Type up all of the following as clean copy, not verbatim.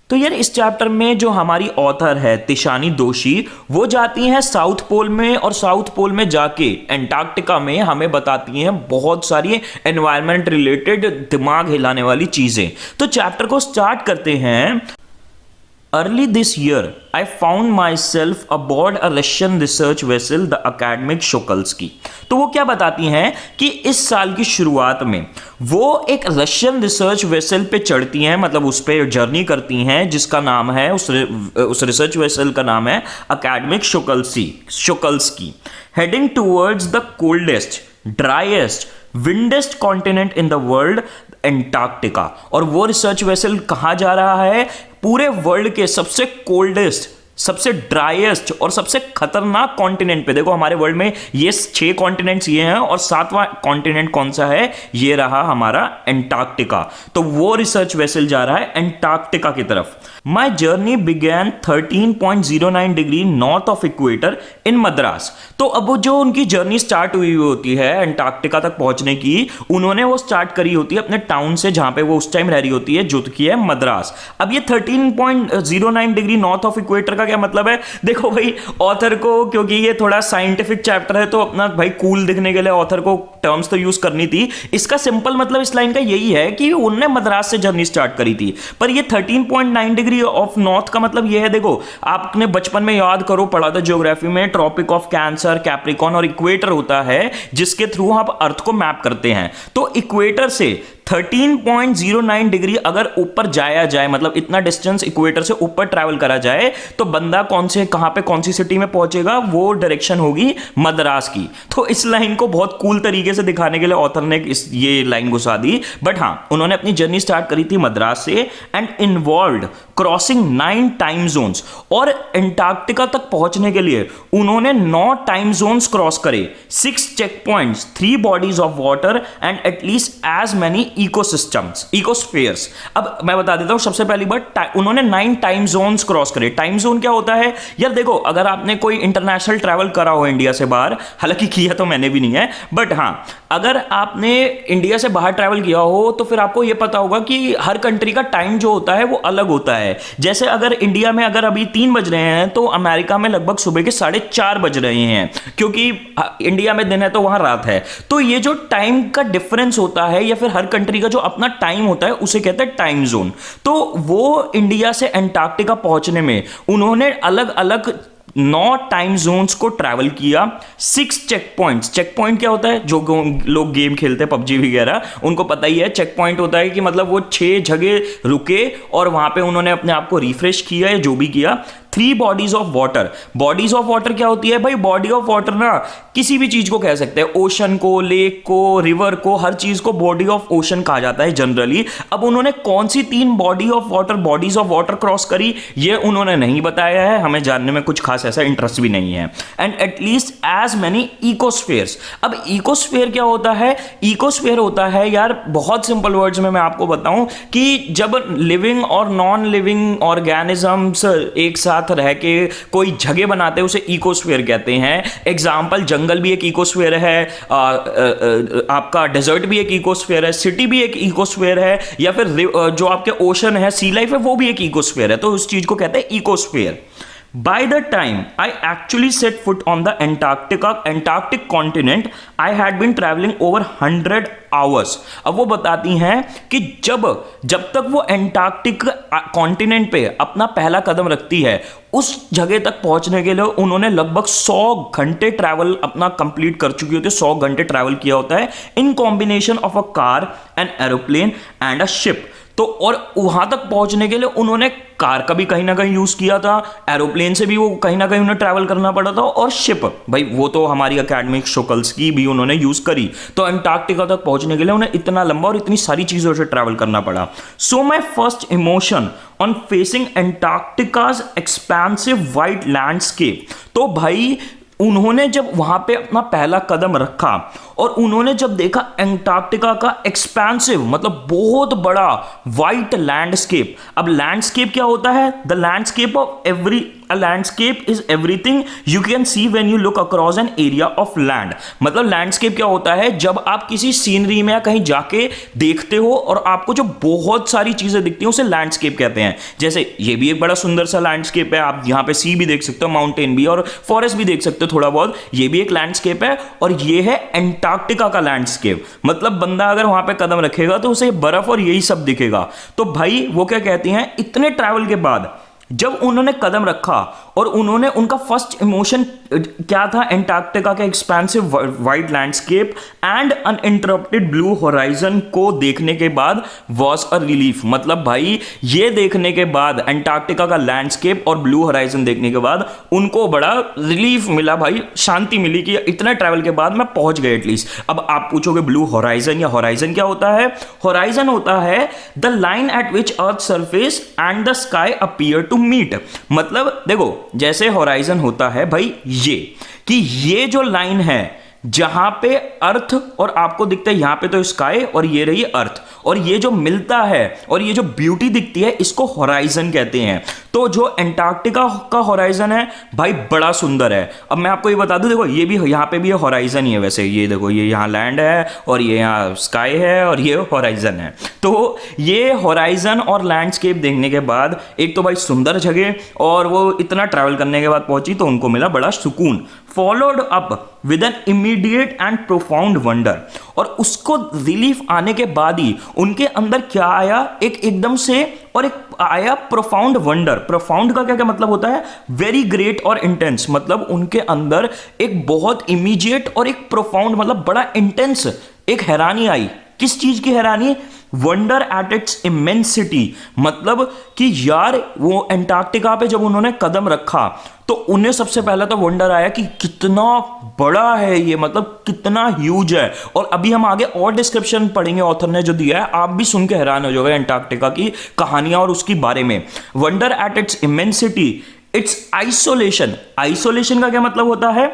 तो यार इस चैप्टर में जो हमारी ऑथर है तिशानी दोषी, वो जाती हैं साउथ पोल में, और साउथ पोल में जाके एंटार्क्टिका में हमें बताती हैं बहुत सारी एनवायरनमेंट रिलेटेड दिमाग हिलाने वाली चीजें। तो चैप्टर को स्टार्ट करते हैं। Early this year, I found myself aboard a Russian research vessel, the academic Shokalsky। तो वो क्या बताती हैं कि इस साल की शुरुआत में वो एक रशियन रिसर्च वेसल पे चढ़ती हैं, मतलब उस पर जर्नी करती हैं, जिसका नाम है उस रिसर्च वेसल का नाम है academic Shokalskiy, heading towards the coldest, driest, windiest continent in the world, Antarctica. और वो रिसर्च वेसल कहाँ जा रहा है? पूरे वर्ल्ड के सबसे कोल्डेस्ट, सबसे ड्राइएस्ट और सबसे खतरनाक कॉन्टिनेंट पे। देखो हमारे वर्ल्ड में ये 6 कॉन्टिनेंट्स ये हैं, और 7वां कॉन्टिनेंट कौन सा है? ये रहा हमारा एंटार्क्टिका। तो वो रिसर्च वेसल जा रहा है एंटार्क्टिका की तरफ। My journey began 13.09 degree north of equator in Madras. तो अब वो जो उनकी जर्नी स्टार्ट हुई होती है एंटार्क्टिका तक पहुंचने की, उन्होंने वो स्टार्ट करी होती है अपने टाउन से, जहां पे वो उस टाइम रह रही होती है, जो की है मद्रास। अब ये 13.09 डिग्री नॉर्थ ऑफ इक्वेटर का क्या मतलब है? देखो भाई, ऑथर को, क्योंकि ये थोड़ा साइंटिफिक चैप्टर है, तो अपना भाई कूल दिखने के लिए ऑथर को टर्म्स तो यूज करनी थी। इसका सिंपल मतलब इस लाइन का यही है कि उन्होंने मद्रास से जर्नी स्टार्ट करी थी। पर ये 13.9 डिग्री ऑफ नॉर्थ का मतलब यह है, देखो आपने बचपन में याद करो, पढ़ा था ज्योग्राफी में, ट्रॉपिक ऑफ कैंसर, कैप्रिकॉन और इक्वेटर होता है, जिसके थ्रू आप अर्थ को मैप करते हैं। तो इक्वेटर से 13.09 डिग्री अगर ऊपर जाया जाए, मतलब इतना डिस्टेंस इक्वेटर से ऊपर ट्रैवल करा जाए, तो बंदा कौन से, कहां पे, कौन सी सिटी में पहुंचेगा? वो डायरेक्शन होगी मद्रास की। तो इस लाइन को बहुत कूल तरीके से दिखाने के लिए ऑथर ने ये लाइन घुसा दी। बट हां, उन्होंने अपनी जर्नी स्टार्ट करी थी मद्रास से, and involved crossing 9 time zones. और एंटार्क्टिका तक पहुंचने के लिए उन्होंने 9 टाइम जोन्स क्रॉस करे, 6 check points, 3 bodies of water and at least as many ecosystems, ecospheres. अब मैं बता देता हूं, सबसे पहली बात, उन्होंने 9 टाइम जोन्स क्रॉस करे। टाइम जोन क्या होता है यार? देखो, अगर आपने कोई इंटरनेशनल ट्रैवल करा हो इंडिया से बाहर, हालांकि किया तो मैंने भी नहीं है, बट हां, अगर आपने इंडिया से बाहर ट्रैवल किया हो तो फिर आपको यह पता होगा कि हर कंट्री का टाइम जो होता है वो अलग होता है। जैसे अगर इंडिया में अगर अभी 3 बज रहे हैं, तो अमेरिका में लगभग सुबह के 4:30 बज रहे हैं, क्योंकि इंडिया में दिन है तो वहां रात है। तो ये जो टाइम का डिफरेंस होता है, या फिर हर कंट्री का जो अपना टाइम होता है, उसे कहते हैं टाइम जोन। तो वो इंडिया से एंटार्क्टिका पहुंचने में उन्होंने अलग अलग 9 टाइम जोन्स को ट्रैवल किया, 6 चेक पॉइंट्स। चेक पॉइंट क्या होता है? जो लोग गेम खेलते हैं पबजी वगैरह, उनको पता ही है चेक पॉइंट होता है कि मतलब वो 6 जगह रुके और वहां पे उन्होंने अपने आप को रिफ्रेश किया या जो भी किया। 3 bodies of water. Bodies of water क्या होती है भाई? बॉडी ऑफ वाटर ना किसी भी चीज को कह सकते हैं, ओशन को, लेक को, रिवर को, हर चीज को बॉडी ऑफ ओशन कहा जाता है जनरली। अब उन्होंने कौन सी 3 बॉडीज ऑफ वाटर क्रॉस करी, ये उन्होंने नहीं बताया है, हमें जानने में कुछ खास ऐसा इंटरेस्ट भी नहीं है। And at least as many ecospheres. अब इकोस्फेयर क्या होता है? इकोस्फेयर होता है यार, बहुत सिंपल वर्ड्स में मैं आपको बताऊं, कि जब लिविंग और नॉन लिविंग ऑर्गेनिजम्स एक साथ रह के कोई जगह बनाते हैं, उसे इकोस्फीयर कहते हैं। एग्जांपल, जंगल भी एक इकोस्फीयर है, आपका डेजर्ट भी एक इकोस्फीयर है, सिटी भी एक इकोस्फीयर है, या फिर जो आपके ओशन है, सी लाइफ है, वो भी एक इकोस्फीयर है। तो उस चीज को कहते हैं ecosphere. By the time I actually set foot on the Antarctic continent, I had been traveling over 100 hours। अब वो बताती हैं कि जब तक वो एंटार्क्टिक कॉन्टिनेंट पे अपना पहला कदम रखती है, उस जगह तक पहुंचने के लिए उन्होंने लगभग 100 घंटे ट्रैवल अपना कंप्लीट कर चुकी होती है। 100 घंटे ट्रैवल किया होता है, in combination of a car, an aeroplane and a ship. तो और वहां तक पहुंचने के लिए उन्होंने कार का भी कहीं ना कहीं यूज किया था, एरोप्लेन से भी वो कहीं ना कहीं उन्हें ट्रैवल करना पड़ा था, और शिप भाई वो तो हमारी अकेडमिक शोकल्स्की भी उन्होंने यूज करी। तो एंटार्क्टिका तक पहुंचने के लिए उन्हें इतना लंबा और इतनी सारी चीजों से ट्रैवल करना पड़ा। So my first emotion on facing Antarctica's expensive wide landscape. तो भाई उन्होंने जब वहां पे अपना पहला कदम रखा और उन्होंने जब देखा एंटार्क्टिका का एक्सपेंसिव मतलब बहुत बड़ा वाइट लैंडस्केप। अब लैंडस्केप क्या होता है? The landscape of every A landscape is everything you can see when you look across an area of land। मतलब लैंडस्केप क्या होता है? जब आप किसी सीनरी में या कहीं जाके देखते हो और आपको जो बहुत सारी चीजें दिखती हैं उसे लैंडस्केप कहते हैं। जैसे ये भी एक बड़ा सुंदर सा लैंडस्केप है, आप यहाँ पे सी भी देख सकते हो, माउंटेन भी और फॉरेस्ट भी देख सकते हो थोड़ा बहुत, ये भी एक लैंडस्केप है। और ये है एंटार्क्टिका का लैंडस्केप। मतलब बंदा अगर वहां पे कदम रखेगा तो उसे बर्फ और यही सब दिखेगा। तो भाई वो क्या कहती हैं, इतने ट्रैवल के बाद जब उन्होंने कदम रखा और उन्होंने उनका फर्स्ट इमोशन क्या था? एंटार्क्टिका के expensive wide landscape and uninterrupted blue horizon को देखने के बाद वॉज अ रिलीफ। मतलब भाई ये देखने के बाद, एंटार्क्टिका का लैंडस्केप और ब्लू होराइजन देखने के बाद उनको बड़ा रिलीफ मिला, भाई शांति मिली कि इतने ट्रैवल के बाद मैं पहुंच गए एटलीस्ट। अब आप पूछोगे ब्लू होराइजन या होराइजन क्या होता है? होराइजन होता है the line at which earth surface and the sky appear to meet. मतलब देखो जैसे होराइजन होता है भाई ये जो लाइन है जहां पे अर्थ और आपको दिखता है, यहां पे तो स्काई और ये रही अर्थ, और ये जो मिलता है और ये जो ब्यूटी दिखती है इसको होराइजन कहते हैं। तो जो एंटार्क्टिका का होराइजन है भाई बड़ा सुंदर है। अब मैं आपको ये बता दूं, देखो ये भी यहाँ पे भी ये होराइजन ही है वैसे, ये देखो ये यहाँ लैंड है और ये यहाँ स्काई है और ये होराइजन है। तो ये होराइजन और लैंडस्केप देखने के बाद एक तो भाई सुंदर जगह, और वो इतना ट्रैवल करने के बाद पहुंची तो उनको मिला बड़ा सुकून। Followed up with an immediate and profound wonder. और उसको रिलीफ आने के बाद ही उनके अंदर क्या आया, एक एकदम से और एक आया प्रोफाउंड वंडर। प्रोफाउंड का क्या क्या मतलब होता है? वेरी ग्रेट और इंटेंस। मतलब उनके अंदर एक बहुत इमीडिएट और एक प्रोफाउंड मतलब बड़ा इंटेंस एक हैरानी आई। किस चीज की हैरानी? Wonder at its immensity. मतलब कि यार वो एंटार्क्टिका पे जब उन्होंने कदम रखा तो उन्हें सबसे पहला तो वंडर आया कि कितना बड़ा है ये, मतलब कितना ह्यूज है। और अभी हम आगे और डिस्क्रिप्शन पढ़ेंगे ऑथर ने जो दिया है, आप भी सुन के हैरान हो जाओगे एंटार्क्टिका की कहानियां और उसकी बारे में। Wonder at its immensity, it's isolation. Isolation का क्या मतलब होता है?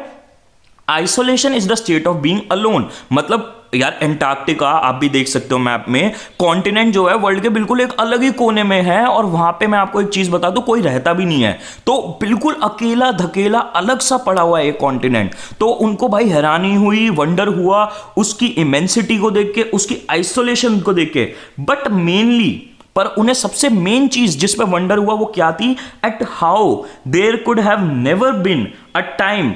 Isolation is the state of being alone. मतलब यार एंटार्क्टिका आप भी देख सकते हो मैप में, कॉन्टिनेंट जो है वर्ल्ड के बिल्कुल एक अलग ही कोने में है, और वहां पे मैं आपको एक चीज बता दूं, कोई रहता भी नहीं है। तो बिल्कुल अकेला धकेला अलग सा पड़ा हुआ है ये कॉन्टिनेंट। तो उनको भाई हैरानी हुई, वंडर हुआ उसकी इमेंसिटी को देख के, उसकी आइसोलेशन को देख के। बट मेनली पर उन्हें सबसे मेन चीज जिस पे वंडर हुआ वो क्या थी? At how there could have never been a time,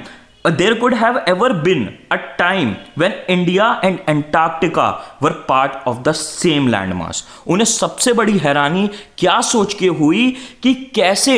there could have ever been a time when India and Antarctica were part of the same landmass। उन्हें सबसे बड़ी हैरानी क्या सोच के हुई कि कैसे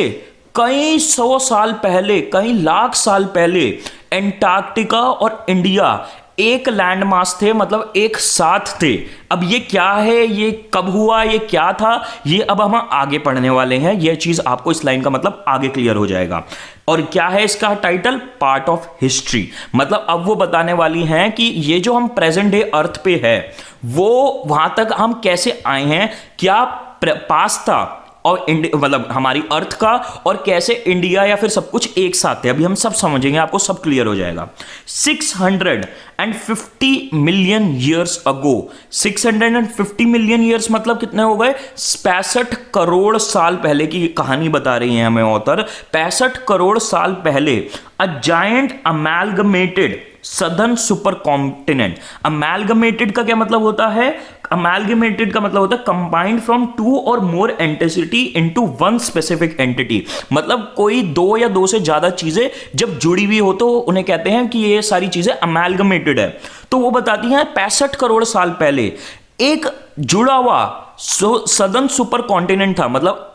कई 100 साल पहले, कई लाख साल पहले एंटार्क्टिका और इंडिया एक लैंडमास थे, मतलब एक साथ थे। अब ये क्या है, ये कब हुआ, ये क्या था, ये अब हम आगे पढ़ने वाले हैं। ये चीज आपको इस लाइन का मतलब आगे क्लियर हो जाएगा। और क्या है इसका टाइटल? Part of history. मतलब अब वो बताने वाली हैं कि ये जो हम प्रेजेंट डे अर्थ पे है वो वहां तक हम कैसे आए हैं, क्या पास था और मतलब हमारी अर्थ का, और कैसे इंडिया या फिर सब कुछ एक साथ है। अभी हम सब समझेंगे, आपको सब क्लियर हो जाएगा। 650 million years ago, 650 million years मतलब कितने हो गए? 65 करोड़ साल पहले की कहानी बता रही है हमें ऑथर। 65 करोड़ साल पहले a giant amalgamated southern supercontinent. Amalgamated का क्या मतलब होता है? अमैलगमेटेड का मतलब होता है कंबाइंड फ्रॉम टू और more entity into one specific entity. मतलब कोई दो या दो से ज्यादा चीजें जब जुड़ी हुई हो तो उन्हें कहते हैं कि ये सारी चीजें अमैलगमेटेड है। तो वो बताती हैं 65 करोड़ साल पहले एक जुड़ा हुआ सदर्न सुपर कॉन्टिनेंट था। मतलब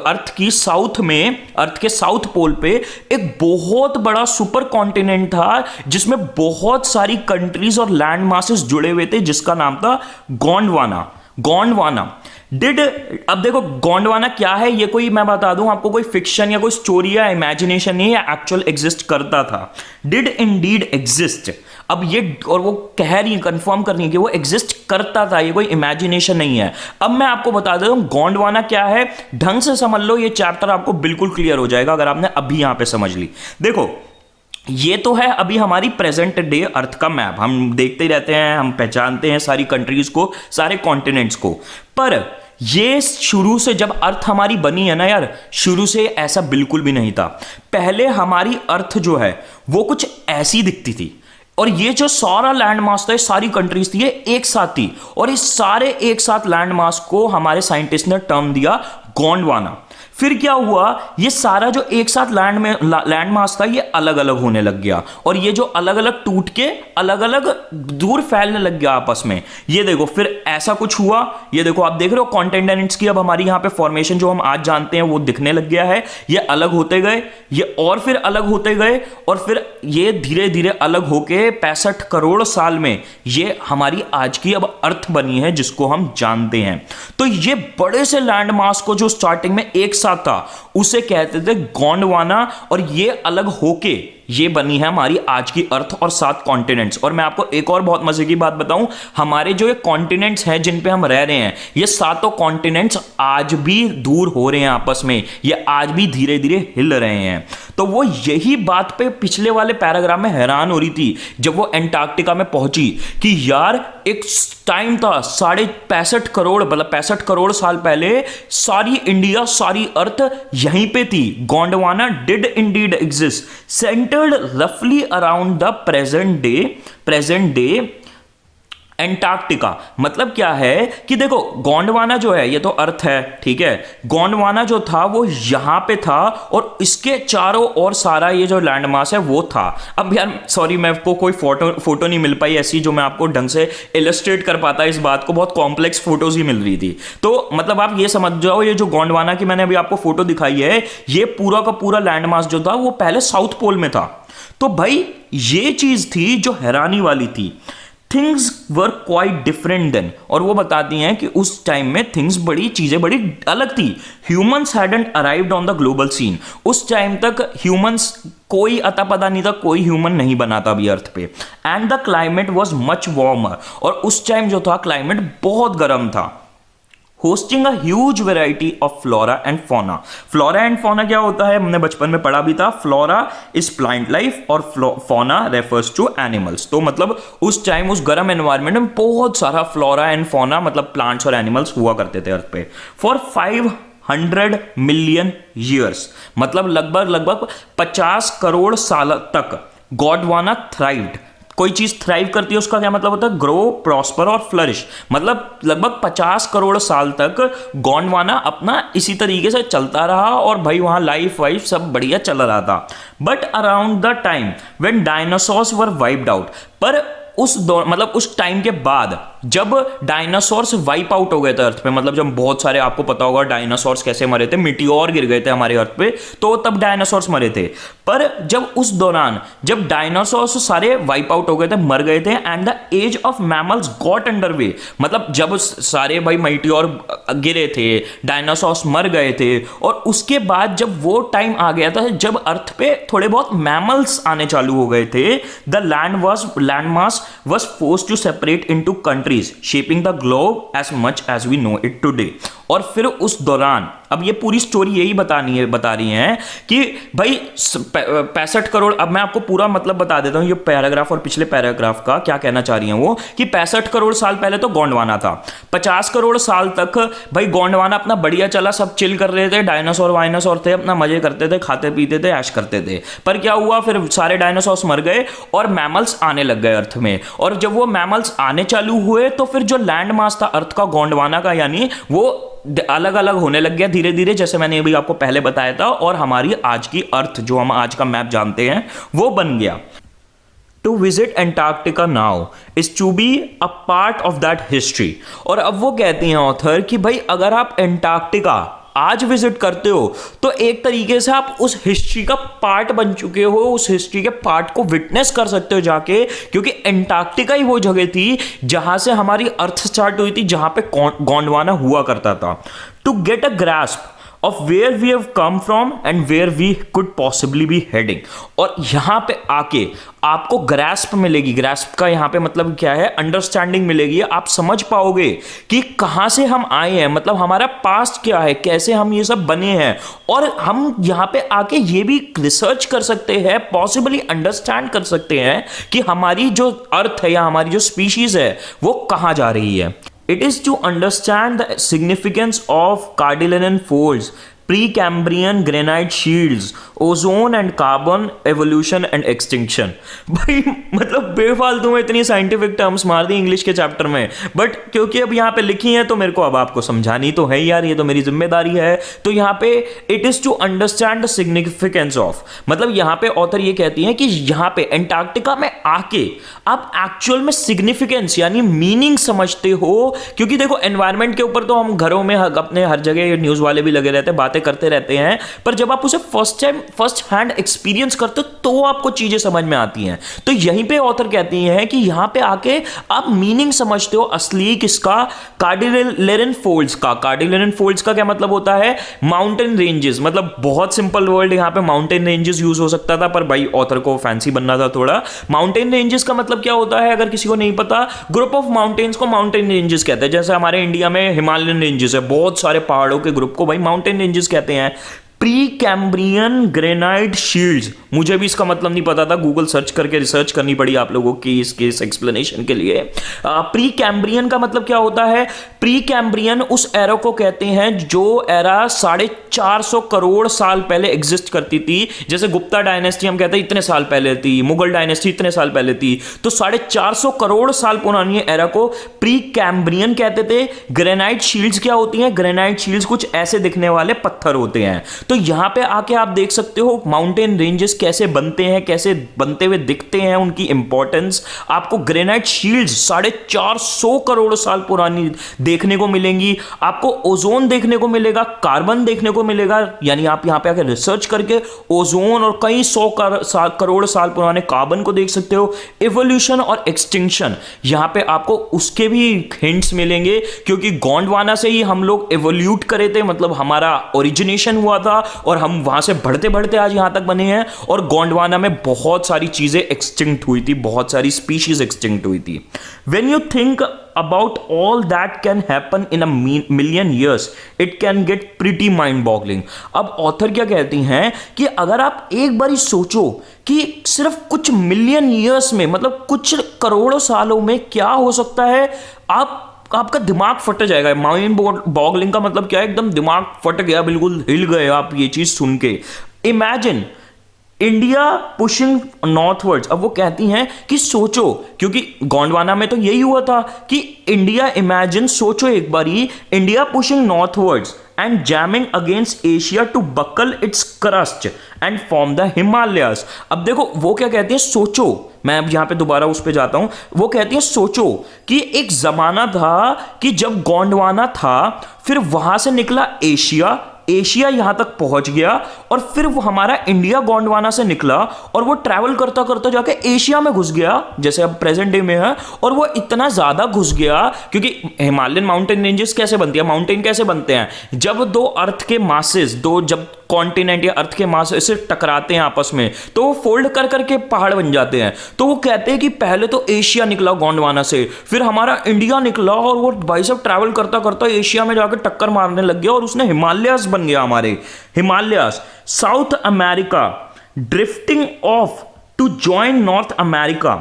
अर्थ की साउथ में, अर्थ के साउथ पोल पे एक बहुत बड़ा सुपर कॉन्टिनेंट था जिसमें बहुत सारी कंट्रीज और लैंड मासेस जुड़े हुए थे, जिसका नाम था गोंडवाना। गोंडवाना अब देखो गोंडवाना क्या है, ये कोई मैं बता दूं आपको, कोई फिक्शन या कोई स्टोरी या इमेजिनेशन नहीं है, एक्चुअल एग्जिस्ट करता था। Did indeed exist. अब ये और वो कह रही है, कंफर्म कर रही है कि वो एग्जिस्ट करता था, ये कोई इमेजिनेशन नहीं है। अब मैं आपको बता देता हूं गोंडवाना क्या है, ढंग से समझ लो, ये चैप्टर आपको बिल्कुल क्लियर हो जाएगा अगर आपने अभी यहां पे समझ ली। देखो ये तो है अभी हमारी प्रेजेंट डे अर्थ का मैप, हम देखते ही रहते हैं, हम पहचानते हैं सारी कंट्रीज को, सारे कॉन्टिनेंट्स को। पर ये शुरू से जब अर्थ हमारी बनी है ना यार, शुरू से ऐसा बिल्कुल भी नहीं था। पहले हमारी अर्थ जो है वो कुछ ऐसी दिखती थी, और ये जो सारा लैंड मास था, सारी कंट्रीज थी, ये एक साथ थी, और इस सारे एक साथ लैंड मास को हमारे साइंटिस्ट ने टर्म दिया गोंडवाना। फिर क्या हुआ, ये सारा जो एक साथ लैंड मास था ये अलग अलग होने लग गया, और ये जो अलग अलग टूट के अलग अलग दूर फैलने लग गया आपस में। ये देखो फिर ऐसा कुछ हुआ, ये देखो आप देख रहे हो कॉन्टिनेंट्स की अब हमारी यहाँ पे फॉर्मेशन जो हम आज जानते हैं वो दिखने लग गया है। ये अलग होते गए, ये और फिर अलग होते गए, और फिर ये धीरे धीरे अलग होके 65 करोड़ साल में ये हमारी आज की अब अर्थ बनी है जिसको हम जानते हैं। तो ये बड़े से लैंड मास को जो स्टार्टिंग में एक साथ था उसे कहते थे गोंडवाना, और ये अलग होके ये बनी है हमारी आज की अर्थ और 7 कॉन्टिनेंट्स। और मैं आपको एक और बहुत मजे की बात बताऊं, हमारे जो ये कॉन्टिनेंट्स हैं जिन पे हम रह रहे हैं, ये 7 कॉन्टिनेंट्स आज भी दूर हो रहे हैं आपस में, ये आज भी धीरे धीरे हिल रहे हैं। तो वो यही बात पे पिछले वाले पैराग्राफ में हैरान हो रही थी जब वो एंटार्क्टिका में पहुंची कि यार एक टाइम था 65.5 करोड़, मतलब 65 करोड़ साल पहले सारी इंडिया, सारी अर्थ यहीं पे थी। Gondwana did indeed exist, centred रफली around the present day Antarctica. मतलब क्या है कि देखो गोंडवाना जो है ये तो अर्थ है, ठीक है, गोंडवाना जो था वो यहां पे था, और इसके चारों ओर सारा ये जो लैंड मास है वो था। अब यार सॉरी, मैं आपको कोई फोटो नहीं मिल पाई ऐसी जो मैं आपको ढंग से इलस्ट्रेट कर पाता इस बात को, बहुत कॉम्प्लेक्स फोटोज ही मिल रही थी। तो मतलब आप ये समझ जाओ, ये जो गोंडवाना की मैंने अभी आपको फोटो दिखाई है, ये पूरा का पूरा लैंड मास जो था वो पहले साउथ पोल में था। तो भाई ये चीज थी जो हैरानी वाली थी। Things were quite different then, और वो बताती हैं कि उस टाइम में चीजें बड़ी अलग थी। Humans hadn't arrived on the global scene, उस टाइम तक ह्यूमंस कोई अता पता नहीं था, कोई ह्यूमन नहीं बना था अभी अर्थ पे। And the climate was much warmer, और उस टाइम जो था क्लाइमेट बहुत गर्म था। Hosting a huge variety of flora and fauna. Flora and fauna क्या होता है, हमने बचपन में पढ़ा भी था। फ्लोरा इज प्लांट लाइफ और फौना रेफर्स टू एनिमल्स। तो मतलब उस टाइम उस गर्म एनवायरनमेंट में बहुत सारा फ्लोरा एंड फौना, मतलब प्लांट्स और एनिमल्स हुआ करते थे अर्थ पे। फॉर 500 मिलियन ईयर्स, मतलब लगभग 50 करोड़ साल तक गोंडवाना थ्राइव्ड। कोई चीज थ्राइव करती है उसका क्या मतलब होता है, ग्रो, प्रॉस्पर और फ्लरिश। मतलब लगभग 50 करोड़ साल तक गोंडवाना अपना इसी तरीके से चलता रहा, और भाई वहां लाइफ वाइफ सब बढ़िया चल रहा था। But around the time when dinosaurs were wiped out, पर मतलब उस टाइम के बाद जब डायनासोर्स वाइप आउट हो गए थे अर्थ पे, मतलब जब बहुत सारे, आपको पता होगा डायनासोर्स कैसे मरे थे, मिटियोर गिर गए थे हमारे अर्थ पे, तो तब डायनासोर्स मरे थे। पर जब उस दौरान जब डायनासोर्स सारे वाइप आउट हो गए थे, मर गए थे, and the age of mammals got under way, मतलब जब सारे भाई मिटियोर गिरे थे, डायनासोर्स मर गए थे, और उसके बाद जब वो टाइम आ गया था जब अर्थ पे थोड़े बहुत मैमल्स आने चालू हो गए थे, the land mass was forced to separate into countries, shaping the globe as much as we know it today। और फिर उस दौरान, अब ये पूरी स्टोरी यही बता रही है कि भाई 65 करोड़, अब मैं आपको पूरा मतलब बता देता हूँ ये पैराग्राफ और पिछले पैराग्राफ का क्या कहना चाह रही हैं वो, कि 65 करोड़ साल पहले तो गोंडवाना था। 50 करोड़ साल तक भाई गोंडवाना अपना बढ़िया चला, सब चिल कर रहे थे, डायनासोर वायनासोर थे, अपना मजे करते थे, खाते पीते थे, ऐश करते थे। पर क्या हुआ, फिर सारे डायनासोर्स मर गए और मैमल्स आने लग गए अर्थ में, और जब वो मैमल्स आने चालू हुए तो फिर जो लैंड मास था अर्थ का गोंडवाना का, यानी वो अलग अलग होने लग गया धीरे धीरे, जैसे मैंने अभी आपको पहले बताया था, और हमारी आज की अर्थ जो हम आज का मैप जानते हैं वो बन गया। To visit Antarctica now is to be a part of that history. और अब वो कहती हैं ऑथर कि भाई अगर आप एंटार्क्टिका आज विजिट करते हो तो एक तरीके से आप उस हिस्ट्री का पार्ट बन चुके हो, उस हिस्ट्री के पार्ट को विटनेस कर सकते हो जाके, क्योंकि एंटार्क्टिका ही वो जगह थी जहां से हमारी अर्थ स्टार्ट हुई थी, जहां पे गोंडवाना हुआ करता था। To get a grasp of where we have come from and where we could possibly be heading. और यहां पे आके आपको ग्रैस्प मिलेगी, ग्रैस्प का यहां पे मतलब क्या है, अंडरस्टैंडिंग मिलेगी, आप समझ पाओगे कि कहां से हम आए हैं, मतलब हमारा पास्ट क्या है, कैसे हम ये सब बने हैं। और हम यहां पे आके ये भी रिसर्च कर सकते हैं, पॉसिबली अंडरस्टैंड कर सकते हैं कि हमारी जो अर्थ है या हमारी जो स्पीशीज है वो कहां जा रही है। It is to understand the significance of Cardillian folds, Precambrian granite shields, ozone and carbon evolution and extinction। भाई मतलब बेफालतू में इतनी साइंटिफिक टर्म्स मार दी इंग्लिश के चैप्टर में, बट क्योंकि अब यहाँ पे लिखी है तो मेरे को अब आपको समझानी तो है यार, ये तो मेरी जिम्मेदारी है। तो यहाँ पे it is to understand the significance of, मतलब यहाँ पे ऑथर ये कहती है कि यहाँ पे एंटार्क्टिका में आके आप एक्चुअल में सिग्निफिकेंस यानी मीनिंग समझते हो। क्योंकि देखो एनवायरमेंट के ऊपर तो हम घरों में अपने हर जगह न्यूज वाले भी लगे रहते हैं, बातें करते रहते हैं, पर जब आप उसे फर्स्ट हैंड एक्सपीरियंस करते हो तो आपको चीजें समझ में आती हैं। तो यहीं पे ऑथर कहती हैं कि यहां पे आके आप मीनिंग समझते हो असली किसका, कार्डिलेरन फोल्ड्स का। कार्डिलेरन फोल्ड्स का क्या मतलब होता है, माउंटेन रेंजेस, मतलब बहुत सिंपल वर्ड यहां पे माउंटेन रेंजेस यूज हो सकता था, पर भाई ऑथर को फैंसी बनना था थोड़ा। माउंटेन रेंजेस का मतलब क्या होता है, अगर किसी को नहीं पता, ग्रुप ऑफ माउंटेन्स को माउंटेन रेंजेस कहते हैं। जैसे हमारे इंडिया में हिमालयन रेंजेस है, बहुत सारे पहाड़ों के ग्रुप को भाई माउंटेन रेंजेस कहते हैं। प्री कैम्ब्रियन ग्रेनाइट शील्ड्स, मुझे भी इसका मतलब नहीं पता था, गूगल सर्च करके रिसर्च करनी पड़ी आप लोगों की इसके एक्सप्लेनेशन के लिए। प्री कैम्ब्रियन का मतलब क्या होता है, प्री कैम्ब्रियन उस एरा को कहते हैं जो एरा 450 करोड़ साल पहले एग्जिस्ट करती थी। जैसे गुप्ता डायनेस्टी हम कहते हैं इतने साल पहले थी, मुगल डायनेस्टी इतने साल पहले थी, तो 450 करोड़ साल पुरानी एरा को प्री कैम्ब्रियन कहते थे। ग्रेनाइट शील्ड्स क्या होती हैं, ग्रेनाइट शील्ड्स कुछ ऐसे दिखने वाले पत्थर होते हैं। तो यहां पे आके आप देख सकते हो माउंटेन रेंजेस कैसे बनते हैं, कैसे बनते हुए दिखते हैं, उनकी इंपॉर्टेंस आपको ग्रेनाइट शील्ड्स 450 करोड़ साल पुरानी देखने को मिलेंगी। आपको ओजोन देखने को मिलेगा, कार्बन देखने को मिलेगा, यानी आप यहां पे आकर रिसर्च करके ओजोन और कई 100 करोड़ साल पुराने कार्बन को देख सकते हो। इवोल्यूशन और एक्सटिंक्शन, यहां पे आपको उसके भी हिंट्स मिलेंगे, क्योंकि गोंडवाना से ही हम लोग इवोल्यूट करे थे, मतलब हमारा ओरिजिनेशन हुआ था और हम वहां से बढ़ते बढ़ते आज यहां तक बने हैं। और गोंडवाना में बहुत सारी चीजें एक्सटिंक्ट हुई थी, बहुत सारी स्पीशीज एक्सटिंक्ट हुई थी। When you think about all that can happen in a million years, it can get pretty mind boggling। अब ऑथर क्या कहती हैं कि अगर आप एक बार सोचो कि सिर्फ कुछ मिलियन ईयर्स में, मतलब कुछ करोड़ों सालों में क्या हो सकता है, आपका दिमाग फट जाएगा। माइंड बॉगलिंग का मतलब क्या है, एकदम दिमाग फट गया, बिल्कुल हिल गए आप ये चीज सुन के। Imagine India pushing northwards. अब वो कहती हैं कि सोचो, क्योंकि गोंडवाना में तो यही हुआ था कि इंडिया, इमेजिन, सोचो एक बारी, India pushing northwards and jamming against Asia to buckle its crust and form the Himalayas। अब देखो वो क्या कहती है, सोचो, मैं अब यहां पे दोबारा उस पे जाता हूं। वो कहती है सोचो कि एक जमाना था कि जब गोंडवाना था, फिर वहां से निकला एशिया, एशिया यहां तक पहुंच गया, और फिर वो हमारा इंडिया गोंडवाना से निकला और वो ट्रैवल करता करता जाके एशिया में घुस गया, जैसे अब प्रेजेंट डे में है। और वो इतना ज्यादा घुस गया, क्योंकि हिमालयन माउंटेन रेंजेस कैसे बनती है, माउंटेन कैसे बनते हैं, जब दो अर्थ के मासेस, दो जब कॉन्टिनेंट या अर्थ के मास ऐसे टकराते हैं आपस में, तो वो फोल्ड कर करके पहाड़ बन जाते हैं। तो वो कहते हैं कि पहले तो एशिया निकला गोंडवाना से, फिर हमारा इंडिया निकला, और वो भाई साहब ट्रैवल करता करता एशिया में जाकर टक्कर मारने लग गया और उसने हिमालयास बन गया, हमारे Himalayas. South America drifting off to join North America,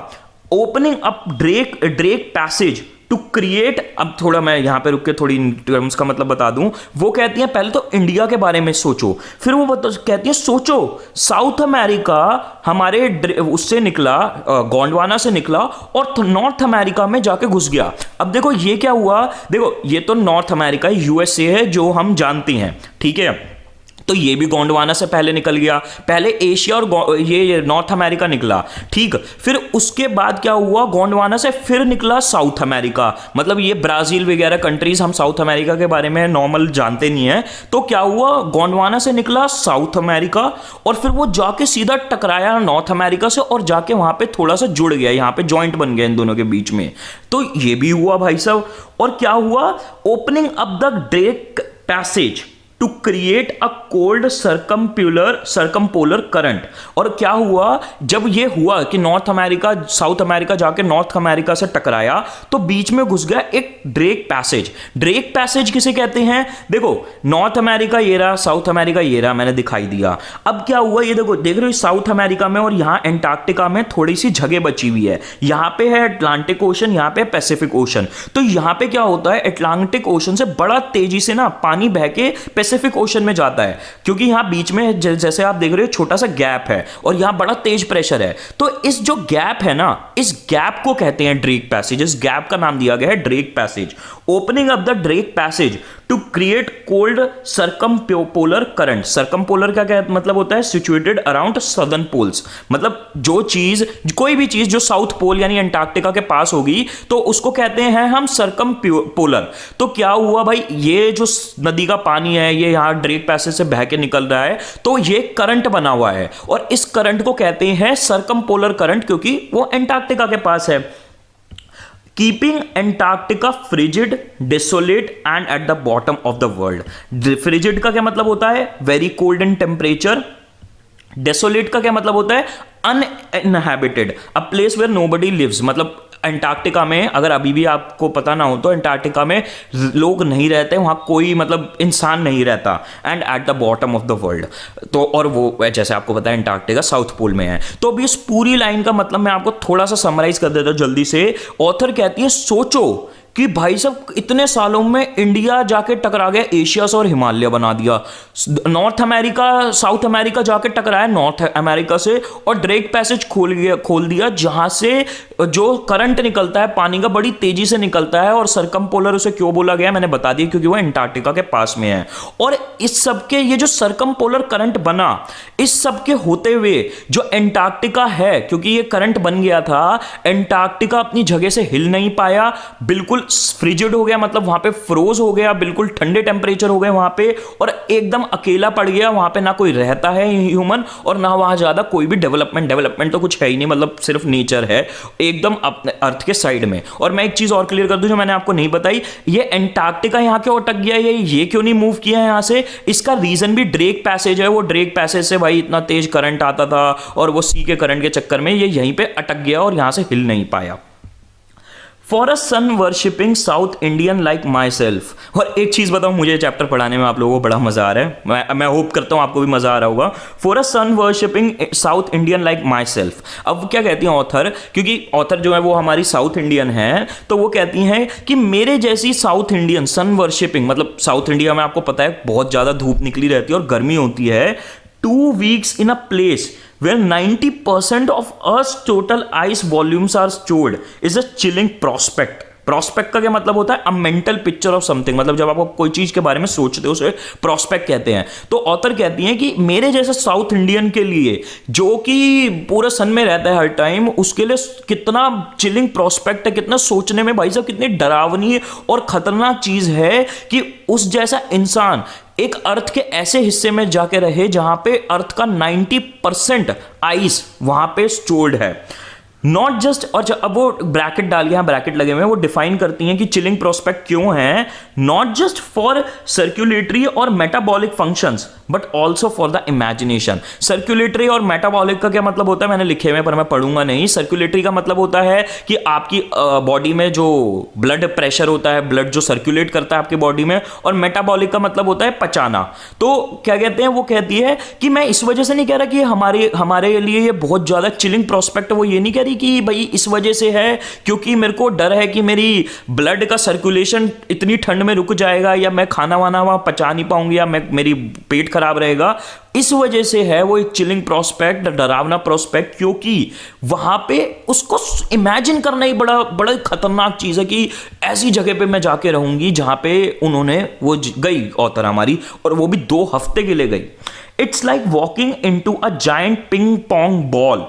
opening up Drake Passage to create. अब थोड़ा मैं यहां पे रुक के थोड़ी टर्म्स का मतलब बता दूं। वो कहती हैं पहले तो इंडिया के बारे में सोचो, फिर वो कहती हैं सोचो साउथ अमेरिका हमारे उससे निकला, गोंडवाना से निकला और नॉर्थ अमेरिका में जाके घुस गया। अब देखो ये क्या हुआ, देखो ये तो नॉर्थ अमेरिका यूएसए है जो हम जानते हैं, ठीक है, तो ये भी गोंडवाना से पहले निकल गया। पहले एशिया और ये नॉर्थ अमेरिका निकला, ठीक। फिर उसके बाद क्या हुआ, गोंडवाना से फिर निकला साउथ अमेरिका, मतलब ये ब्राजील वगैरह कंट्रीज हम साउथ अमेरिका के बारे में नॉर्मल जानते नहीं है। तो क्या हुआ, गोंडवाना से निकला साउथ अमेरिका और फिर वो जाके सीधा टकराया नॉर्थ अमेरिका से और जाके वहां पे थोड़ा सा जुड़ गया, यहां पे जॉइंट बन गया इन दोनों के बीच में। तो ये भी हुआ भाई साहब। और क्या हुआ, opening up the Drake Passage to create a cold circumpolar current. और क्या हुआ, जब ये हुआ कि नॉर्थ अमेरिका साउथ अमेरिका जाके नॉर्थ अमेरिका से टकराया, तो बीच में घुस गया एक ड्रेक पैसेज। ड्रेक पैसेज किसे कहते हैं? देखो, नॉर्थ अमेरिका ये रहा, साउथ अमेरिका ये रहा, मैंने दिखाई दिया। अब क्या हुआ, ये देखो, देख रहे हो साउथ अमेरिका में और यहां एंटार्क्टिका में थोड़ी सी जगह बची हुई है। यहां पे है अटलांटिक ओशन, यहां पे पैसिफिक ओशन। तो यहां पे क्या होता है, अटलांटिक ओशन से बड़ा तेजी से ना पानी बह के पैसिफिक ओशन में जाता है, क्योंकि यहां बीच में जैसे आप देख रहे हो छोटा सा गैप है और यहां बड़ा तेज प्रेशर है। तो इस जो गैप है ना, इस गैप को कहते हैं ड्रेक पैसेज। इस गैप का नाम दिया गया है Drake Passage. Opening up the Drake Passage to create cold circumpolar current. Circumpolar का क्या मतलब होता है? Situated around southern poles. मतलब जो चीज, कोई भी चीज जो साउथ पोल यानी अंटार्कटिका के पास होगी, तो उसको कहते हैं हम सरकमपोलर। तो क्या हुआ भाई, ये जो नदी का पानी है ये यहां ड्रेक पैसेज से बह के निकल रहा है, तो ये करंट बना हुआ है और इस करंट को कहते हैं सरकमपोलर करंट, क्योंकि वो अंटार्कटिका के पास है। Keeping Antarctica frigid, desolate and at the bottom of the world. Frigid का क्या मतलब होता है? Very cold in temperature. Desolate का क्या मतलब होता है? Uninhabited, a place where nobody lives. मतलब अंटार्कटिका में, अगर अभी भी आपको पता ना हो तो अंटार्कटिका में लोग नहीं रहते, वहां कोई मतलब इंसान नहीं रहता। And at the bottom of the world, तो और वो जैसे आपको पता है अंटार्कटिका साउथ पोल में है। तो अभी इस पूरी लाइन का मतलब मैं आपको थोड़ा सा समराइज कर देता हूं जल्दी से। ऑथर कहती है, सोचो कि भाई साहब इतने सालों में इंडिया जाके टकरा गया एशिया से और हिमालय बना दिया। नॉर्थ अमेरिका साउथ अमेरिका जाके टकराया नॉर्थ अमेरिका से और ड्रेक पैसेज खोल दिया, जहां से जो करंट निकलता है पानी का बड़ी तेजी से निकलता है। और सरकमपोलर उसे क्यों बोला गया मैंने बता दिया, क्योंकि वो अंटार्कटिका के पास में है। और इस सबके ये जो सरकमपोलर करंट बना, इस सबके होते हुए जो अंटार्कटिका है, क्योंकि ये करंट बन गया था, अंटार्कटिका अपनी जगह से हिल नहीं पाया, बिल्कुल फ्रिजिड हो गया, मतलब वहां पे फ्रोज हो गया, बिल्कुल ठंडे टेम्परेचर हो गए वहां पे, और एकदम अकेला पड़ गया। वहां पे ना कोई रहता है ह्यूमन और ना वहां ज्यादा कोई भी डेवलपमेंट तो कुछ है ही नहीं, मतलब सिर्फ नेचर है एकदम अपने अर्थ के साइड में। और मैं एक चीज और क्लियर कर दूं जो मैंने आपको नहीं बताई, ये अंटार्कटिका यहां क्यों अटक गया, ये क्यों नहीं मूव किया है यहां से, इसका रीजन भी ड्रेक पैसेज है। वो ड्रेक पैसेज से भाई इतना तेज करंट आता था और वो सी के करंट के चक्कर में ये यहीं पे अटक गया और यहां से हिल नहीं पाया। For a sun worshipping South Indian like myself. और एक चीज बताऊं, मुझे चैप्टर पढ़ाने में आप लोगों को बड़ा मजा आ रहा है, मैं होप करता हूं आपको भी मजा आ रहा होगा। For a sun worshipping South Indian like myself. अब क्या कहती हैं ऑथर, क्योंकि ऑथर जो है वो हमारी साउथ इंडियन है, तो वो कहती हैं कि मेरे जैसी साउथ इंडियन सन वर्शिपिंग, मतलब साउथ इंडिया में आपको पता है बहुत ज्यादा धूप निकली रहती है और गर्मी होती है। 2 weeks in a place where 90% of Earth's total ice volumes are stored is a chilling prospect. Prospect का क्या मतलब होता है? अ मेंटल पिक्चर ऑफ समथिंग, मतलब जब आप कोई चीज के बारे में सोचते हो उसे प्रोस्पेक्ट कहते हैं। तो ऑथर कहती हैं कि मेरे जैसे साउथ इंडियन के लिए जो कि पूरे सन में रहता है हर टाइम, उसके लिए कितना चिलिंग प्रोस्पेक्ट है, कितना सोचने में भाई साहब कितनी डरावनी और खतरनाक चीज है कि उस जैसा इंसान एक अर्थ के ऐसे हिस्से में जाके रहे जहां पे अर्थ का 90% आइस वहां पे स्टोर्ड है। नॉट जस्ट, और अब वो ब्रैकेट डाल के, यहां ब्रैकेट लगे हुए हैं, वो डिफाइन करती हैं कि चिलिंग प्रोस्पेक्ट क्यों है। नॉट जस्ट फॉर सर्कुलेटरी और metabolic functions but also for the imagination. Circulatory और मेटाबॉलिक का क्या मतलब होता है मैंने लिखे हुए पर मैं पढ़ूंगा नहीं। सर्कुलेटरी का मतलब होता है कि आपकी बॉडी में जो ब्लड प्रेशर होता है, ब्लड जो सर्कुलेट करता है आपकी बॉडी में, और मेटाबॉलिक का मतलब होता है पचाना। तो क्या कहते हैं, वो कहती है कि मैं इस वजह से नहीं कह रहा कि हमारे लिए ये बहुत ज्यादा चिलिंग प्रोस्पेक्ट है, वो ये नहीं कह रही कि भाई इस वजह से है क्योंकि मेरे को डर है कि मेरी ब्लड का सर्कुलेशन इतनी ठंड में रुक जाएगा, या मैं खाना वाना वहां पचा नहीं पाऊंगी, या मेरी पेट खराब रहेगा, इस वजह से है वो एक चिलिंग प्रोस्पेक्ट, डरावना प्रोस्पेक्ट, क्योंकि वहां पे उसको इमेजिन करना ही बड़ा खतरनाक चीज है कि ऐसी जगह पे मैं जाके रहूंगी जहां पे उन्होंने वो गई ऑथर हमारी, और वो भी 2 हफ्ते के लिए गई। It's like walking into a giant ping pong ball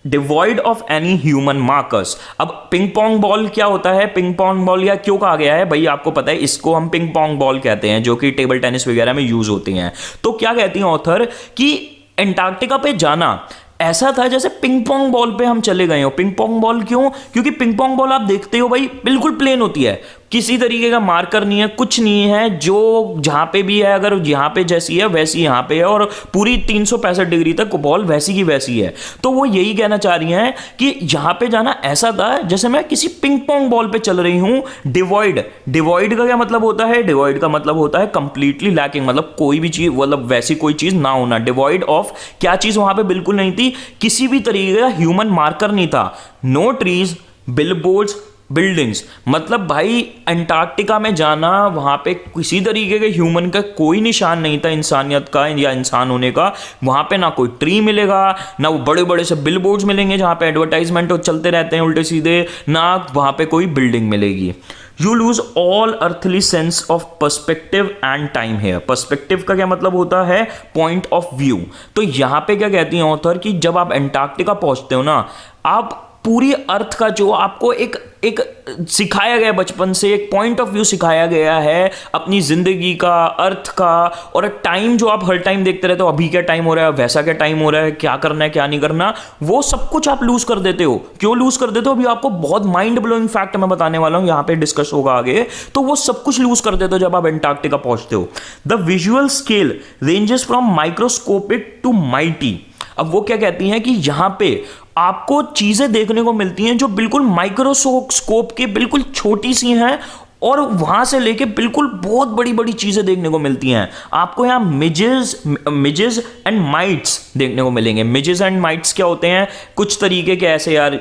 devoid of any human markers. अब पिंग पोंग बॉल क्या होता है, पिंग पोंग बॉल या क्यों कहा गया है भाई आपको पता है, इसको हम पिंग पोंग बॉल कहते हैं जो कि टेबल टेनिस वगैरह में यूज होती हैं। तो क्या कहती हैं ऑथर कि अंटार्कटिका पे जाना ऐसा था जैसे पिंग पोंग बॉल पे हम चले गए हो। पिंग पोंग बॉल क्यों? क्योंकि पिंग पोंग बॉल आप देखते हो भाई बिल्कुल प्लेन होती है, किसी तरीके का मार्कर नहीं है, कुछ नहीं है, जो जहां पे भी है अगर यहाँ पे जैसी है वैसी यहाँ पे है, और पूरी 365 डिग्री तक बॉल वैसी की वैसी है। तो वो यही कहना चाह रही हैं कि यहाँ पे जाना ऐसा था जैसे मैं किसी पिंग पोंग बॉल पे चल रही हूं। डिवॉइड, डिवॉइड का क्या मतलब होता है? डिवॉइड का मतलब होता है कंप्लीटली लैकिंग, मतलब कोई भी चीज, मतलब वैसी कोई चीज ना होना। डिवॉइड ऑफ क्या चीज वहां पे बिल्कुल नहीं थी, किसी भी तरीके का ह्यूमन मार्कर नहीं था। नो ट्रीज, बिलबोर्ड्स, बिल्डिंग्स, मतलब भाई अंटार्कटिका में जाना, वहां पे किसी तरीके के ह्यूमन का कोई निशान नहीं था, इंसानियत का या इंसान होने का। वहां पे ना कोई ट्री मिलेगा, ना वो बड़े बड़े से बिलबोर्ड्स मिलेंगे जहां पे एडवर्टाइजमेंट चलते रहते हैं उल्टे सीधे, ना वहां पे कोई बिल्डिंग मिलेगी। You lose all earthly sense of perspective and time here. Perspective का क्या मतलब होता है? Point of view. तो यहां पे क्या कहती हैं ऑथर कि जब आप अंटार्कटिका पहुंचते हो ना, आप पूरी अर्थ का जो आपको एक सिखाया गया बचपन से, एक पॉइंट ऑफ व्यू सिखाया गया है अपनी जिंदगी का, अर्थ का, और टाइम जो आप हर टाइम देखते रहते हो, अभी क्या टाइम हो रहा है, वैसा क्या टाइम हो रहा है, क्या करना है क्या नहीं करना, वो सब कुछ आप लूज कर देते हो। क्यों लूज कर देते हो? अभी आपको बहुत माइंड ब्लोइंग फैक्ट मैं बताने वाला हूं, यहां पे डिस्कस होगा आगे। तो वो सब कुछ लूज कर देते हो जब आप अंटार्कटिका पहुंचते हो। The visual scale ranges from microscopic to mighty. अब वो क्या कहती हैं कि यहां पे आपको चीजें देखने को मिलती हैं जो बिल्कुल माइक्रोस्कोप के बिल्कुल छोटी सी हैं, और वहां से लेके बिल्कुल बहुत बड़ी बड़ी चीजें देखने को मिलती हैं। आपको यहाँ मिजेस एंड माइट्स देखने को मिलेंगे। मिजेस एंड माइट्स क्या होते हैं? कुछ तरीके के ऐसे यार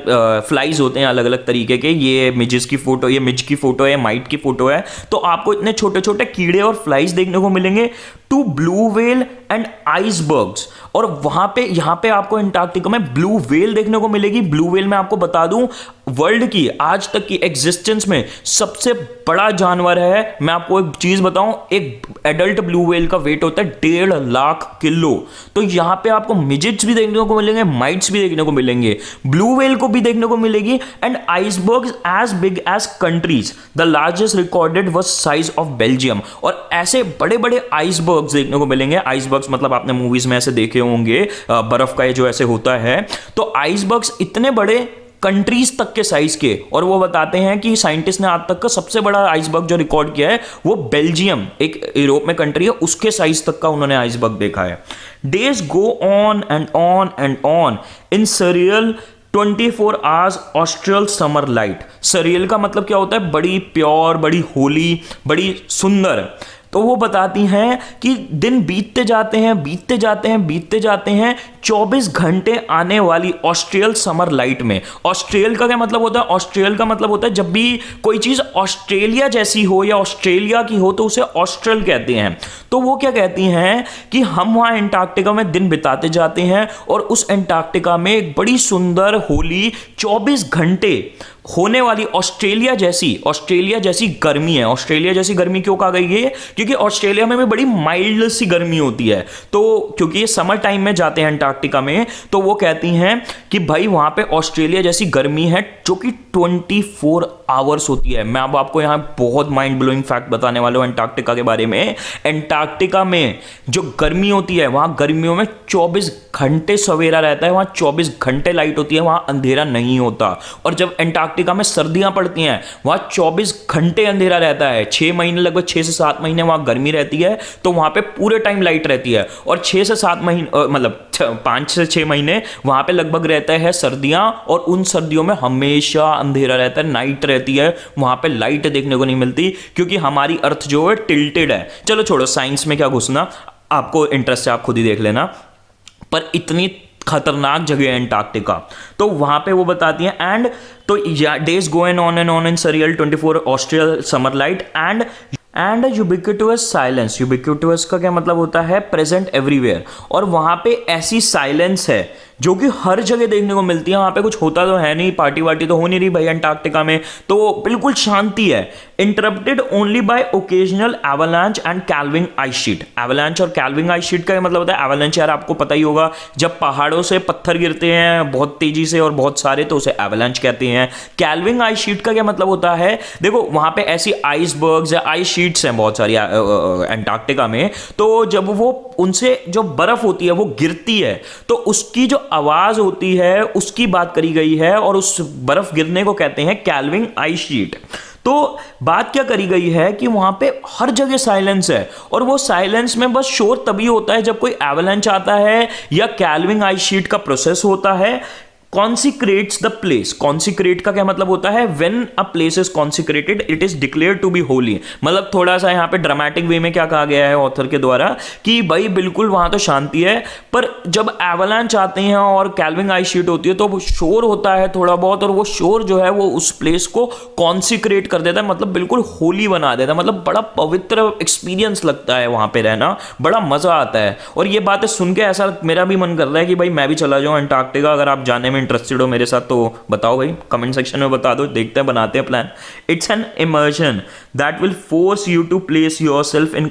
फ्लाइज होते हैं अलग अलग तरीके के। ये मिजेस की फोटो, ये मिज की फोटो है, माइट की फोटो है। तो आपको इतने छोटे छोटे कीड़े और फ्लाइज देखने को मिलेंगे। To blue whale and icebergs, और वहां पे यहां पे आपको अंटार्कटिका में ब्लू व्हेल देखने को मिलेगी। ब्लू व्हेल मैं आपको बता दूं, वर्ल्ड की आज तक की एग्जिस्टेंस में सबसे बड़ा जानवर है। मैं आपको एक चीज बताऊं, एक एडल्ट ब्लू व्हेल का वेट होता है 1.5 लाख किलो। तो यहां पे आपको मिजेट्स भी देखने को मिलेंगे, माइट्स भी देखने को मिलेंगे, ब्लू व्हेल को भी देखने को मिलेगी, and icebergs as big as countries. The largest recorded was size of Belgium. और ऐसे बड़े बड़े आइसबर्ग्स देखने को मिलेंगे। आइसबर्ग्स मतलब आपने मूवीज में ऐसे देखे होंगे, बर्फ का जो ऐसे होता है। तो आइसबर्ग्स इतने बड़े कंट्रीज तक के साइज के, और वो बताते हैं कि साइंटिस्ट ने आज तक का सबसे बड़ा आइसबर्ग जो रिकॉर्ड किया है वो बेल्जियम, एक यूरोप में कंट्री है, उसके साइज तक का उन्होंने आइसबर्ग देखा है। Days go on and on and on in surreal 24 hours austral summer light. Surreal का मतलब क्या होता है? बड़ी प्योर, बड़ी होली, बड़ी सुंदर। तो वो बताती हैं कि दिन बीतते जाते हैं, बीतते जाते हैं, बीतते जाते हैं, 24 घंटे आने वाली ऑस्ट्रियल समर लाइट में। ऑस्ट्रियल का क्या मतलब होता है? ऑस्ट्रियल का मतलब होता है जब भी कोई चीज ऑस्ट्रेलिया जैसी हो या ऑस्ट्रेलिया की हो तो उसे ऑस्ट्रल कहते हैं। तो वो क्या कहती हैं कि हम वहां अंटार्कटिका में दिन बिताते जाते हैं, और उस अंटार्कटिका में एक बड़ी सुंदर होली 24 घंटे होने वाली ऑस्ट्रेलिया जैसी गर्मी है। ऑस्ट्रेलिया जैसी गर्मी क्यों कहा गई है? क्योंकि ऑस्ट्रेलिया में भी बड़ी माइल्ड सी गर्मी होती है। तो क्योंकि ये समर टाइम में जाते हैं अंटार्कटिका में, तो वो कहती हैं कि भाई वहां पे ऑस्ट्रेलिया जैसी गर्मी है जो कि 24 आवर्स होती है। मैं अब आपको यहां बहुत माइंड ब्लोइंग फैक्ट बताने वाला हूं अंटार्कटिका के बारे में। अंटार्कटिका में जो गर्मी होती है, वहां गर्मियों में 24 घंटे सवेरा रहता है, वहां 24 घंटे लाइट होती है, वहां अंधेरा नहीं होता। और जब अंटार्कटिका में सर्दियां पड़ती हैं, वहां 24 घंटे अंधेरा रहता है। 6 महीने, लगभग 6 से 7 महीने वहां गर्मी रहती है, तो वहां पे पूरे टाइम लाइट रहती है। और 6 से 7 महीने, मतलब 5 से 6 महीने वहां पे लगभग रहता है सर्दियां, और उन सर्दियों में हमेशा अंधेरा रहता है, नाइट रहती है, वहां पे लाइट देखने को नहीं मिलती, क्योंकि हमारी अर्थ जो है टिल्टेड है। चलो छोड़ो, साइंस में क्या घुसना, आपको इंटरेस्ट है आप खुद ही देख लेना। पर इतनी खतरनाक जगह है अंटार्कटिका। तो वहां पे वो बताती हैं, एंड तो days going on and on in surreal 24 austral summer light and ubiquitous silence. Ubiquitous का क्या मतलब होता है? Present everywhere. और वहां पे ऐसी साइलेंस है जो कि हर जगह देखने को मिलती है। वहां पे कुछ होता तो है नहीं, पार्टी वार्टी तो हो नहीं रही भाई अंटार्कटिका में, तो बिल्कुल शांति है। Interrupted only by occasional avalanche and calving ice sheet. Avalanche और कैल्विंग आइस शीट का मतलब होता है, एवलांच यार आपको पता ही होगा, जब पहाड़ों से पत्थर गिरते हैं बहुत तेजी से और बहुत सारे, तो उसे एवलांच कहते हैं। कैल्विंग आइस शीट का क्या मतलब होता है? देखो वहां पे ऐसी आइसबर्ग्स या आइस शीट्स हैं बहुत सारी अंटार्कटिका में, तो जब वो उनसे जो बर्फ होती है वो गिरती है, तो उसकी जो आवाज होती है उसकी बात करी गई है, और उस बर्फ गिरने को कहते हैं कैल्विंग आइस शीट। तो बात क्या करी गई है कि वहां पे हर जगह साइलेंस है, और वो साइलेंस में बस शोर तभी होता है जब कोई एवलांच आता है या कैल्विंग आइस शीट का प्रोसेस होता है। कॉन्सिक्रेट्स द प्लेस, कॉन्सिक्रेट का क्या मतलब होता है, when a place is consecrated it is declared to be holy. मतलब थोड़ा सा यहाँ पे ड्रामेटिक वे में क्या कहा गया है ऑथर के द्वारा कि भाई बिल्कुल वहां तो शांति है, पर जब एवलांच आते हैं और कैल्विंग आइस शीट होती है तो वो शोर होता है थोड़ा बहुत, और वो शोर जो है वो उस प्लेस को कॉन्सिक्रेट कर देता है, मतलब बिल्कुल होली बना देता है। मतलब बड़ा पवित्र एक्सपीरियंस लगता है वहां पे रहना, बड़ा मजा आता है। और ये बातें सुन के ऐसा मेरा भी मन कर रहा है कि भाई मैं भी चला जाऊं अंटार्कटिका। अगर आप जाने में इंटरेस्टेड हो मेरे साथ तो बताओ भाई, कमेंट सेक्शन में बता दो, देखते हैं बनाते हैं plan. It's an immersion that will force you to place yourself in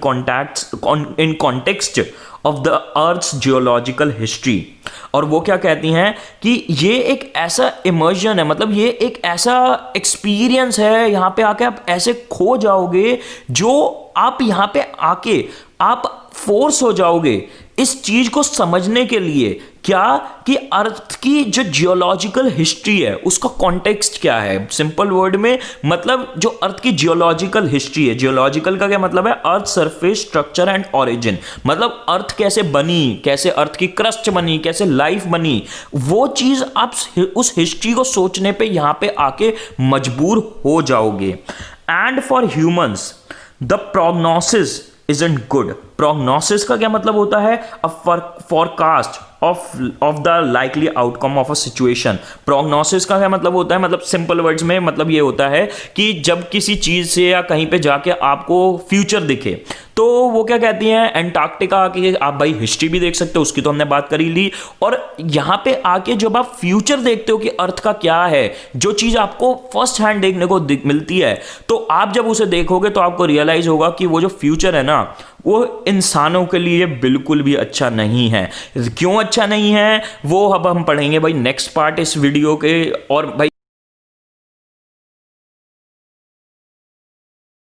context of the earth's geological history. और वो क्या कहती हैं कि ये एक ऐसा इमर्जन है, मतलब ये एक ऐसा एक्सपीरियंस है, यहाँ पे आके आप ऐसे खो जाओगे जो आप यहाँ पे आके आप फोर्स हो जाओगे इस चीज को समझने के लिए, क्या कि अर्थ की जो जियोलॉजिकल हिस्ट्री है उसका कॉन्टेक्स्ट क्या है। सिंपल वर्ड में मतलब जो अर्थ की जियोलॉजिकल हिस्ट्री है, जियोलॉजिकल का क्या मतलब है, earth surface structure and origin, मतलब अर्थ कैसे बनी, कैसे अर्थ की क्रस्ट बनी, कैसे लाइफ बनी, वो चीज आप उस हिस्ट्री को सोचने पे यहां पे आके मजबूर हो जाओगे। And for humans the prognosis isn't good। Prognosis का क्या मतलब होता है, a forecast of the likely outcome of a situation. Prognosis का क्या मतलब होता है, मतलब सिंपल वर्ड्स में मतलब ये होता है कि जब किसी चीज से या कहीं पे जाके आपको फ्यूचर दिखे, तो वो क्या कहती हैं, अंटार्कटिका आके आप भाई हिस्ट्री भी देख सकते हो, उसकी तो हमने बात कर ही ली, और यहां पे आके जब आप फ्यूचर देखते हो कि अर्थ का क्या है, जो चीज आपको फर्स्ट हैंड देखने को मिलती है, तो आप जब उसे देखोगे तो आपको रियलाइज होगा कि वो जो फ्यूचर है ना वो इंसानों के लिए बिल्कुल भी अच्छा नहीं है। क्यों अच्छा नहीं है वो अब हम पढ़ेंगे भाई नेक्स्ट पार्ट इस वीडियो के। और भाई